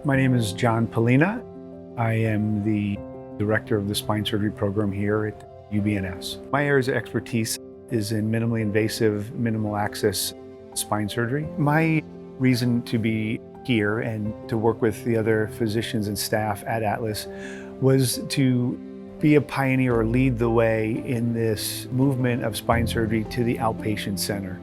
My name is John Pollina. I am the director of the spine surgery program here at UBNS. My area of expertise is in minimally invasive, minimal access spine surgery. My reason to be here and to work with the other physicians and staff at Atlas was to be a pioneer or lead the way in this movement of spine surgery to the outpatient center.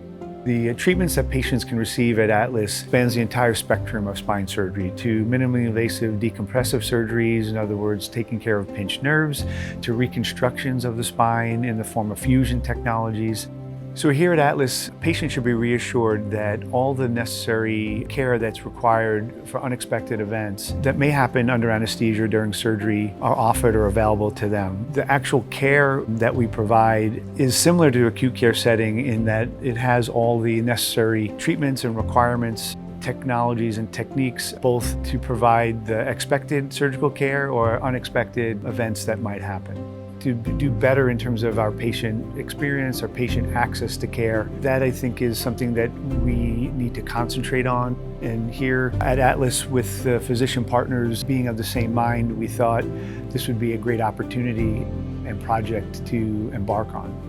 The treatments that patients can receive at Atlas spans the entire spectrum of spine surgery, to minimally invasive decompressive surgeries, in other words, taking care of pinched nerves, to reconstructions of the spine in the form of fusion technologies. So here at Atlas, patients should be reassured that all the necessary care that's required for unexpected events that may happen under anesthesia during surgery are offered or available to them. The actual care that we provide is similar to acute care setting in that it has all the necessary treatments and requirements, technologies and techniques, both to provide the expected surgical care or unexpected events that might happen. To do better in terms of our patient experience, our patient access to care, that I think is something that we need to concentrate on. And here at Atlas, with the physician partners being of the same mind, we thought this would be a great opportunity and project to embark on.